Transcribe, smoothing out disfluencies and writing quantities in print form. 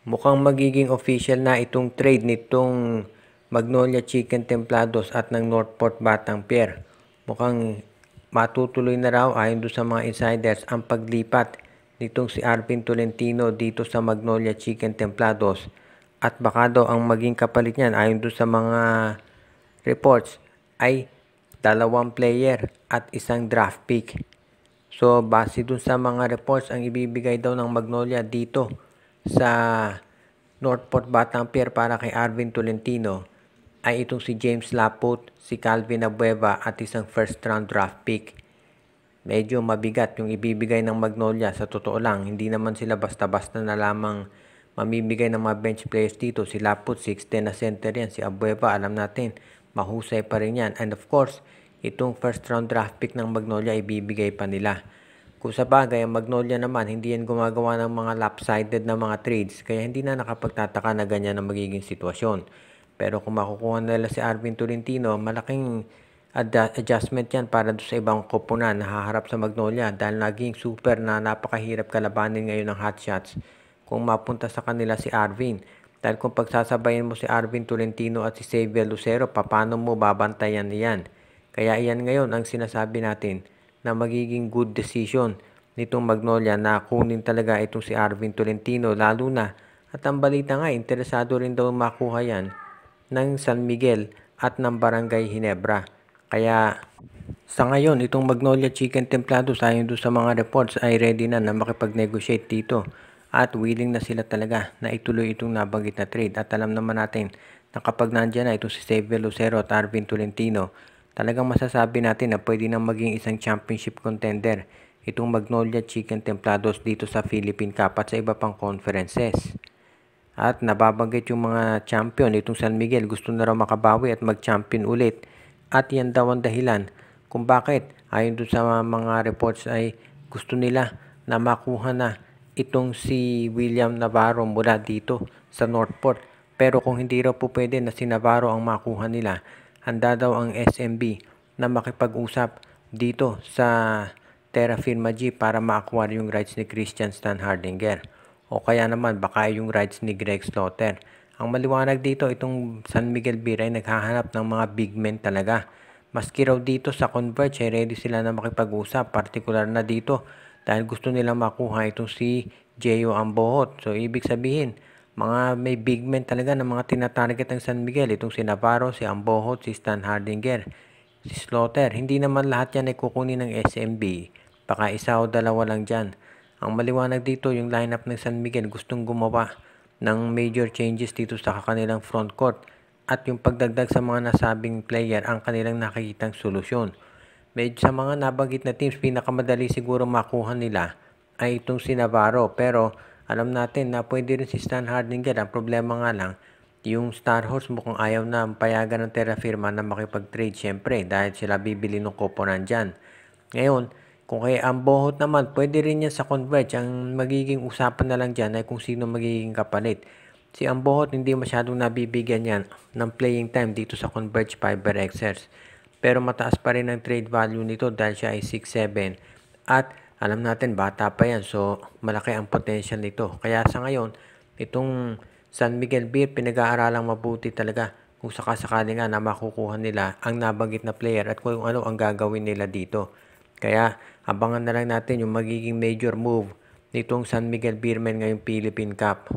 Mukhang magiging official na itong trade nitong Magnolia Chicken Templados at ng Northport Batang Pier. Mukhang matutuloy na raw ayon doon sa mga insiders ang paglipat nitong si Arvin Tolentino dito sa Magnolia Chicken Templados. At baka daw ang maging kapalit niyan ayon doon sa mga reports ay 2 player at isang draft pick. So base dun sa mga reports, ang ibibigay daw ng Magnolia dito sa Northport Batang Pier para kay Arvin Tolentino ay itong si James Laput, si Calvin Abueva at isang first round draft pick. Medyo mabigat yung ibibigay ng Magnolia, sa totoo lang. Hindi naman sila basta-basta na lamang mamibigay ng mga bench players dito. Si Laput 6'10 na center yan. Si Abueva, alam natin, mahusay pa rin yan. And of course, itong first round draft pick ng Magnolia ibibigay pa nila. Kung sa bagay, ang Magnolia naman, hindi yan gumagawa ng mga lopsided na mga trades. Kaya hindi na nakapagtataka na ganyan ang magiging sitwasyon. Pero kung makukuha nila si Arvin Tolentino, malaking adjustment yan para doon sa ibang koponan na haharap sa Magnolia. Dahil naging super na napakahirap kalabanin ngayon ng hotshots kung mapunta sa kanila si Arvin. Dahil kung pagsasabayin mo si Arvin Tolentino at si Xavier Lucero, paano mo babantayan niyan? Kaya iyan ngayon ang sinasabi natin na magiging good decision nitong Magnolia na kunin talaga itong si Arvin Tolentino, lalo na at ang balita nga interesado rin daw makuha yan ng San Miguel at ng Barangay Ginebra. Kaya sa ngayon itong Magnolia Chicken Templados ayon doon sa mga reports ay ready na makipag-negotiate dito at willing na sila talaga na ituloy itong nabanggit na trade. At alam naman natin na kapag nandiyan na itong si Xavier Lucero at Arvin Tolentino, talagang masasabi natin na pwede nang maging isang championship contender itong Magnolia Chicken Templados dito sa Philippine Cup at sa iba pang conferences. At nababanggit yung mga champion itong San Miguel, gusto na raw makabawi at mag-champion ulit. At yan daw ang dahilan kung bakit ayon dun sa mga reports ay gusto nila na makuha na itong si William Navarro mula dito sa Northport. Pero kung hindi raw po pwede na si Navarro ang makuha nila, handa daw ang SMB na makipag-usap dito sa Terra Firma G para ma-acquire yung rights ni Christian Stan Hardinger. O kaya naman baka yung rights ni Greg Slaughter. Ang maliwanag dito, itong San Miguel Beer ay naghahanap ng mga big men talaga. Maski raw dito sa Converge ay ready sila na makipag-usap, partikular na dito dahil gusto nilang makuha itong si Jeyo Ambohot. So ibig sabihin, mga may big men talaga na mga tinatarget ng San Miguel. Itong si Navarro, si Ambohot, si Stan Hardinger, si Slaughter. Hindi naman lahat yan ay kukunin ng SMB. Baka isa o dalawa lang dyan. Ang maliwanag dito, yung lineup ng San Miguel gustong gumawa ng major changes dito sa kanilang front court. At yung pagdagdag sa mga nasabing player ang kanilang nakikitang solusyon. Medyo sa mga nabanggit na teams, pinakamadali siguro makuha nila ay itong si Navarro. Pero alam natin na pwede rin si Stan Hardinger. Ang problema nga lang, yung Star Horse mukhang ayaw na payagan ng Terra Firma na makipag-trade syempre dahil sila bibili ng koponan dyan. Ngayon, kung kay Ambohot naman, pwede rin yan sa Converge. Ang magiging usapan na lang dyan ay kung sino magiging kapalit. Si Ambohot hindi masyadong nabibigyan yan ng playing time dito sa Converge Fiber Xers. Pero mataas pa rin ang trade value nito dahil siya ay 6'7". At alam natin bata pa yan, so malaki ang potential nito. Kaya sa ngayon, itong San Miguel Beer pinag-aaralang mabuti talaga kung sakasakali nga na makukuha nila ang nabanggit na player at kung ano ang gagawin nila dito. Kaya abangan na lang natin yung magiging major move nitong San Miguel Beermen ngayong Philippine Cup.